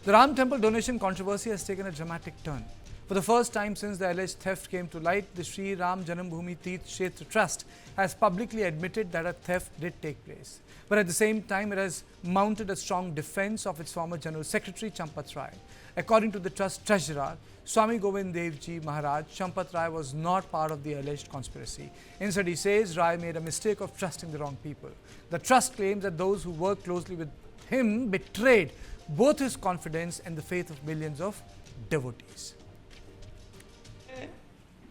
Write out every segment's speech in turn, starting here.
The Ram Temple donation controversy has taken a dramatic turn. For the first time since the alleged theft came to light, the Sri Ram Janambhoomi Teerth Kshetra Trust has publicly admitted that a theft did take place. But at the same time, it has mounted a strong defense of its former General Secretary, Champat Rai. According to the trust treasurer, Swami Govind Dev Ji Maharaj, Champat Rai was not part of the alleged conspiracy. Instead, he says Rai made a mistake of trusting the wrong people. The trust claims that those who worked closely with him betrayed both his confidence and the faith of millions of devotees.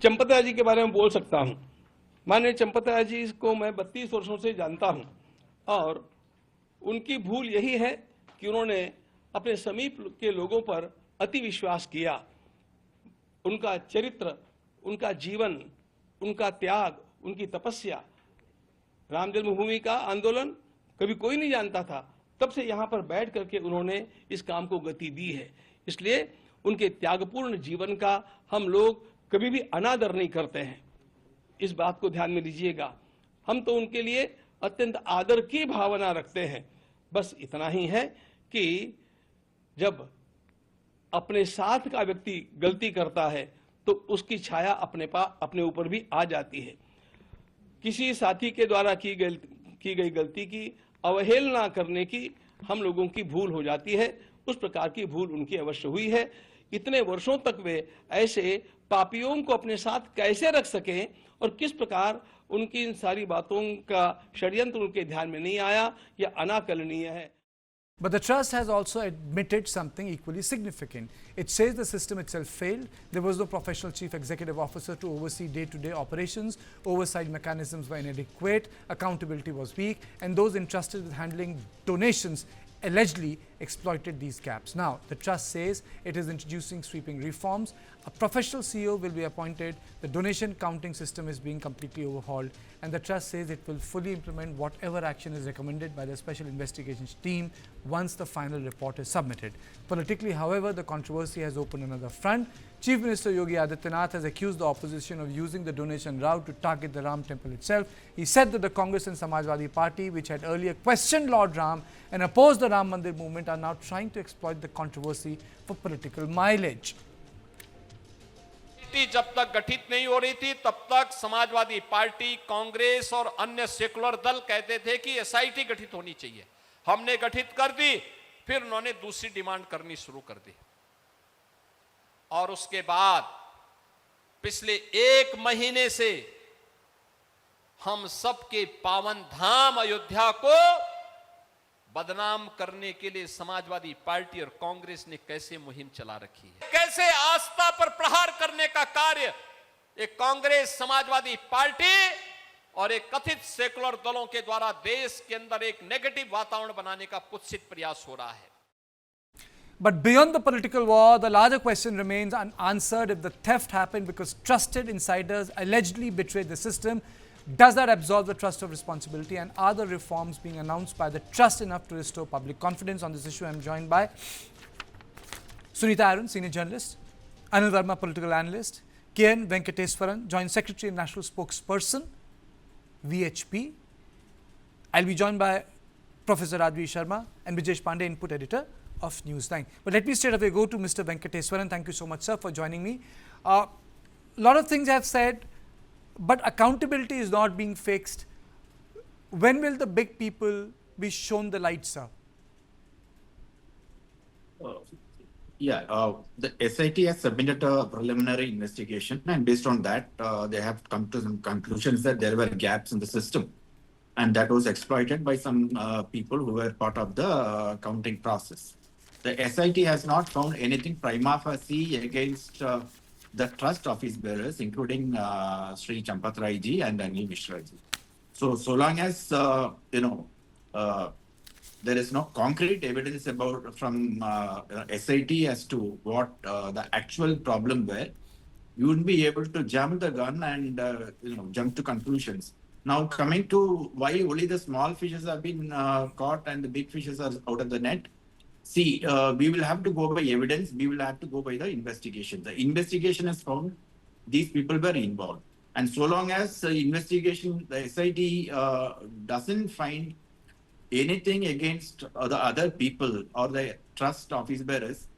Champat Rai ji के बारे में बोल सकता हूं। माननीय चंपत राय जी को मैं 32 वर्षों से जानता हूं और उनकी भूल यही है कि उन्होंने अपने समीप के लोगों पर अति विश्वास किया। उनका चरित्र, उनका जीवन, उनका त्याग, उनकी तपस्या, राम जन्मभूमि का आंदोलन कभी कोई नहीं जानता था, तब से यहां पर बैठ करके उन्होंने इस काम को गति दी है। इसलिए उनके त्यागपूर्ण जीवन का हम लोग कभी भी अनादर नहीं करते हैं। इस बात को ध्यान में लीजिएगा। हम तो उनके लिए अत्यंत आदर की भावना रखते हैं। बस इतना ही है कि जब अपने साथ का व्यक्ति गलती करता है तो उसकी छाया अपने ऊपर भी आ जाती है। किसी साथी के द्वारा की गई गलती की अवहेलना करने की हम लोगों की भूल हो जाती है। उस प्रकार की भूल उनकी अवश्य हुई है। इतने वर्षों तक वे ऐसे पापियों को अपने साथ कैसे रख सकें और किस प्रकार उनकी इन सारी बातों का षड्यंत्र उनके ध्यान में नहीं आया, यह अनाकलनीय है। But the trust has also admitted something equally significant. It says the system itself failed. There was no professional chief executive officer to oversee day-to-day operations. Oversight mechanisms were inadequate. Accountability was weak. And those entrusted with handling donations allegedly exploited these gaps. Now, the trust says it is introducing sweeping reforms. A professional CEO will be appointed. The donation counting system is being completely overhauled. And the trust says it will fully implement whatever action is recommended by the Special Investigations Team once the final report is submitted. Politically, however, the controversy has opened another front. Chief Minister Yogi Adityanath has accused the opposition of using the donation route to target the Ram Temple itself. He said that the Congress and Samajwadi Party, which had earlier questioned Lord Ram and opposed the Ram Mandir movement, are now trying to exploit the controversy for political mileage. जब तक गठित नहीं हो रही थी तब तक Samajwadi party, Congress और अन्य सेकुलर दल कहते थे कि एसआईटी गठित होनी चाहिए। हमने गठित कर दी, फिर उन्होंने दूसरी डिमांड करनी शुरू कर दी और उसके बाद पिछले 1 महीने से हम सबके पावन धाम अयोध्या को बदनाम करने के लिए समाजवादी पार्टी और कांग्रेस ने कैसे मुहिम चला रखी है, कैसे आस्था पर प्रहार करने का कार्य एक कांग्रेस, समाजवादी पार्टी और एक कथित सेकुलर दलों के द्वारा देश के अंदर एक नेगेटिव वातावरण बनाने का कुत्सित प्रयास हो रहा है। But beyond the political war, the larger question remains unanswered. If the theft happened because trusted insiders allegedly betrayed the system, does that absolve the trust of responsibility? And are the reforms being announced by the trust enough to restore public confidence? On this issue, I am joined by Sunita Arun, senior journalist, Anil Verma, political analyst, K.N. Venkateswaran, Joint Secretary and National Spokesperson, VHP. I'll be joined by Professor Radvi Sharma and Vijesh Pandey, input editor of News9. But let me straight away go to Mr. Venkateswaran. Thank you so much, sir, for joining me. A lot of things I have said, but accountability is not being fixed. When will the big people be shown the light, sir? The SIT has submitted a preliminary investigation, and based on that, they have come to some conclusions that there were gaps in the system, and that was exploited by some people who were part of the counting process. The SIT has not found anything prima facie against the trust office bearers, including Sri Champat Rai ji and Anil Mishra ji. So long as there is no concrete evidence from SIT as to what the actual problem were, you wouldn't be able to jump the gun and jump to conclusions. Now, coming to why only the small fishes have been caught and the big fishes are out of the net. See, we will have to go by evidence. We will have to go by the investigation. The investigation has found these people were involved. And so long as the investigation, the SIT doesn't find anything against the other people or the trust office bearers,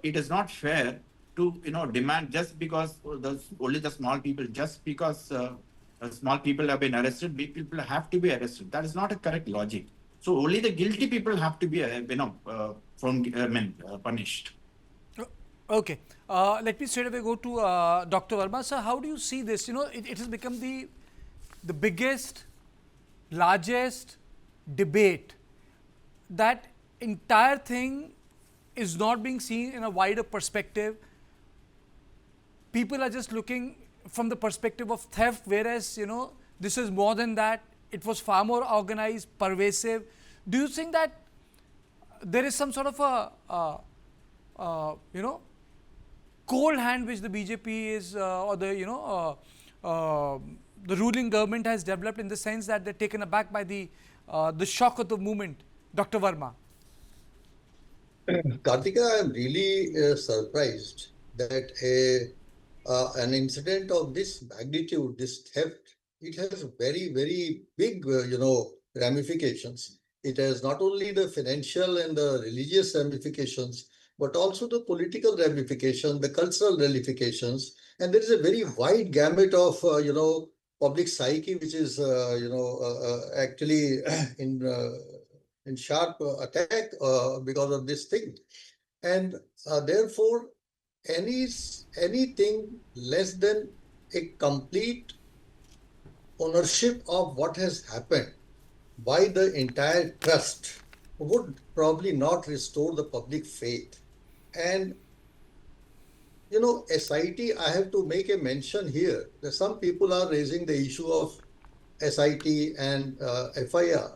it is not fair to demand just because only the small people, just because small people have been arrested, big people have to be arrested. That is not a correct logic. So only the guilty people have to be punished. Okay. Let me straight away go to Dr. Verma. Sir, how do you see this? It has become the biggest, largest debate. That entire thing is not being seen in a wider perspective. People are just looking from the perspective of theft, whereas, this is more than that. It was far more organized, pervasive. Do you think that there is some sort of a cold hand which the BJP is or the ruling government has developed, in the sense that they're taken aback by the shock of the movement? Dr. Verma. Kartika, I am really surprised that an incident of this magnitude, this theft, it has very, very big, ramifications. It has not only the financial and the religious ramifications, but also the political ramifications, the cultural ramifications. And there is a very wide gamut of, public psyche, which is, actually in sharp attack because of this thing. And therefore, anything less than a complete ownership of what has happened by the entire trust would probably not restore the public faith. And SIT, I have to make a mention here that some people are raising the issue of SIT and FIR.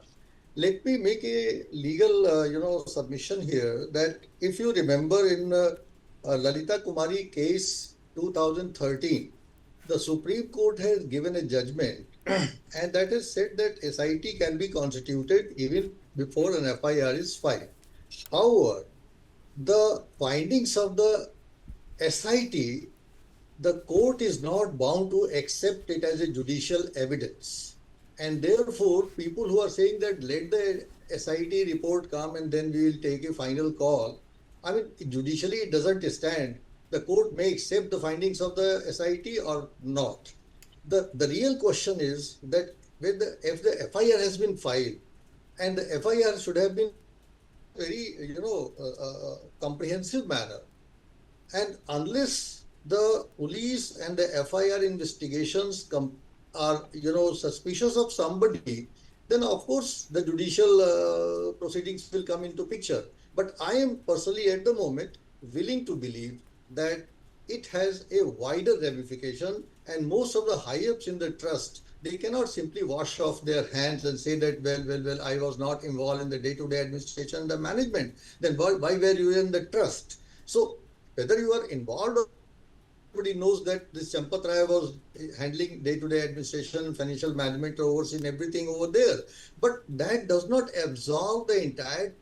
Let me make a legal, submission here that if you remember in Lalita Kumari case 2013, the Supreme Court has given a judgment and that has said that SIT can be constituted even before an FIR is filed. However, the findings of the SIT, the court is not bound to accept it as a judicial evidence. And therefore, people who are saying that let the SIT report come and then we will take a final call, I mean, judicially it doesn't stand. The court may accept the findings of the SIT or not. The real question is that if the FIR has been filed, and the FIR should have been very, comprehensive manner. And unless the police and the FIR investigations are, suspicious of somebody, then of course the judicial proceedings will come into picture. But I am personally at the moment willing to believe that it has a wider ramification, and most of the high-ups in the trust, they cannot simply wash off their hands and say that, well, I was not involved in the day-to-day administration and the management. Then why were you in the trust? So whether you are involved or everybody knows that this Champat Rai was handling day-to-day administration, financial management, overseeing everything over there. But that does not absolve the entire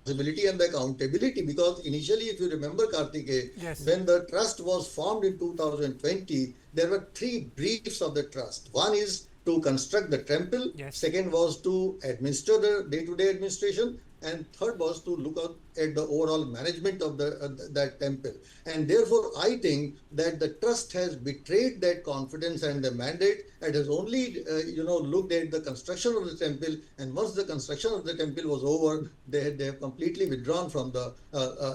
responsibility and the accountability, because initially, if you remember, Kartikeya, yes, when the trust was formed in 2020, there were 3 briefs of the trust. One is to construct the temple, yes, second was to administer the day-to-day administration, and third was to look at the overall management of that temple. And therefore, I think that the trust has betrayed that confidence and the mandate, and has only, looked at the construction of the temple. And once the construction of the temple was over, they have completely withdrawn from the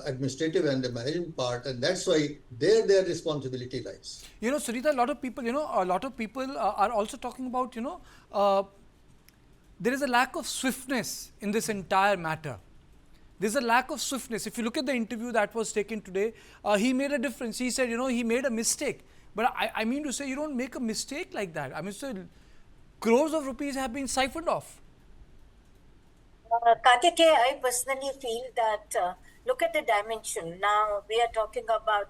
administrative and the management part. And that's why their responsibility lies. Sunita, a lot of people are also talking about, there is a lack of swiftness in this entire matter. There's a lack of swiftness. If you look at the interview that was taken today, he made a difference. He said, he made a mistake. But I mean to say, you don't make a mistake like that. I mean, so crores of rupees have been siphoned off. Kartikeya, I personally feel that, look at the dimension. Now, we are talking about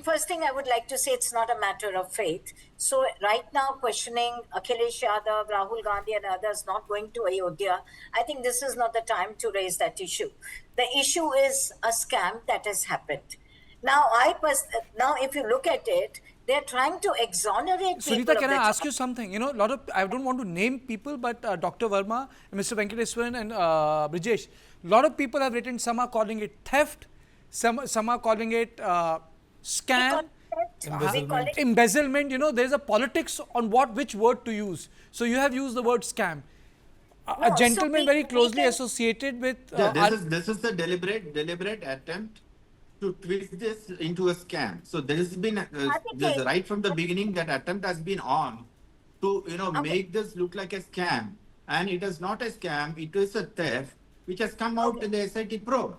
first thing I would like to say, it's not a matter of faith. So right now, questioning Akhilesh Yadav, Rahul Gandhi and others not going to Ayodhya, I think this is not the time to raise that issue. The issue is a scam that has happened. Now, if you look at it, They're trying to exonerate people. Sunita, of can the I ask charge. you something? You know, I don't want to name people, but Dr. Verma, Mr. Venkateswaran and Brijesh, a lot of people have written, some are calling it theft, some are calling it scam, We call it embezzlement. You know, there's a politics on which word to use. So you have used the word scam. A No, so gentleman we- very we closely can- associated with Yeah, this is the deliberate attempt to twist this into a scam. So there has been there's right from the beginning that attempt has been on to make this look like a scam, and it is not a scam. It is a theft which has come out in the SIT probe.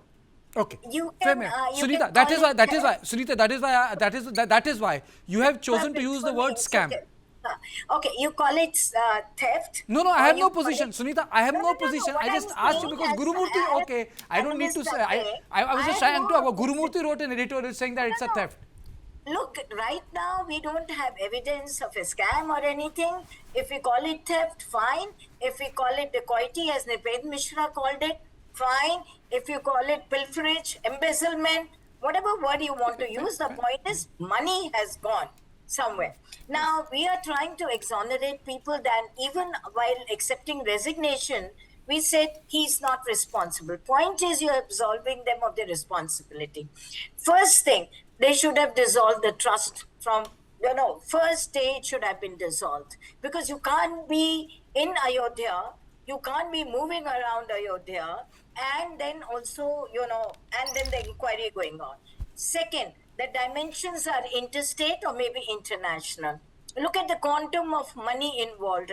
Okay. You Fair can, enough. you Sunita, can that call is why. it That is why. theft. Sunita, that is why you have chosen to use the word scam. Okay, you call it theft. No, I or have you no call position, it- Sunita. I have no What position. I I'm just asked you saying because as- Guru Murthy. as- Okay, I don't need to Mr. say. Ray, I was just I trying to. know Guru this Murthy wrote an editorial saying that it's a theft. Look, right now we don't have evidence of a scam or anything. If we call it theft, fine. If we call it dacoity, as Niped Mishra called it, fine. If you call it pilferage, embezzlement, whatever word you want to use, the point is money has gone somewhere. Now we are trying to exonerate people. Then even while accepting resignation, we said he's not responsible. Point is, you're absolving them of their responsibility. First thing, they should have dissolved the trust from, first day it should have been dissolved, because you can't be in Ayodhya, you can't be moving around Ayodhya, and then also, and then the inquiry going on. Second, the dimensions are interstate or maybe international. Look at the quantum of money involved.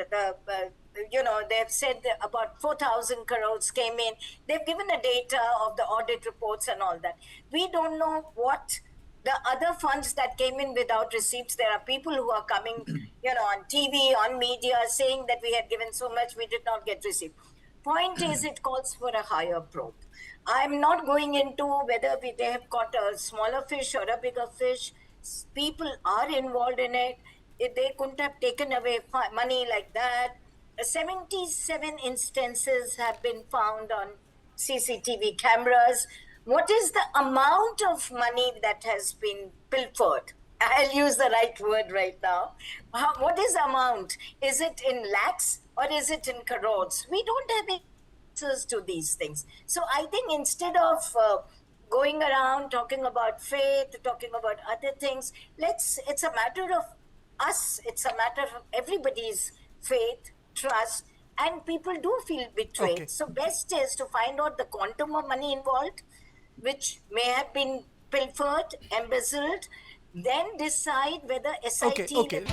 They've said that about 4,000 crores came in. They've given the data of the audit reports and all that. We don't know what the other funds that came in without receipts. There are people who are coming, on TV, on media, saying that we had given so much, we did not get receipt. Point is, it calls for a higher probe. I'm not going into whether they have caught a smaller fish or a bigger fish. People are involved in it. If they couldn't have taken away money like that. 77 instances have been found on CCTV cameras. What is the amount of money that has been pilfered? I'll use the right word right now. What is the amount? Is it in lakhs or is it in crores? We don't have answers to these things. So I think instead of going around talking about faith, talking about other things, it's a matter of us, it's a matter of everybody's faith, trust, and people do feel betrayed. Okay. So best is to find out the quantum of money involved, which may have been pilfered, embezzled, then decide whether SIT... Okay.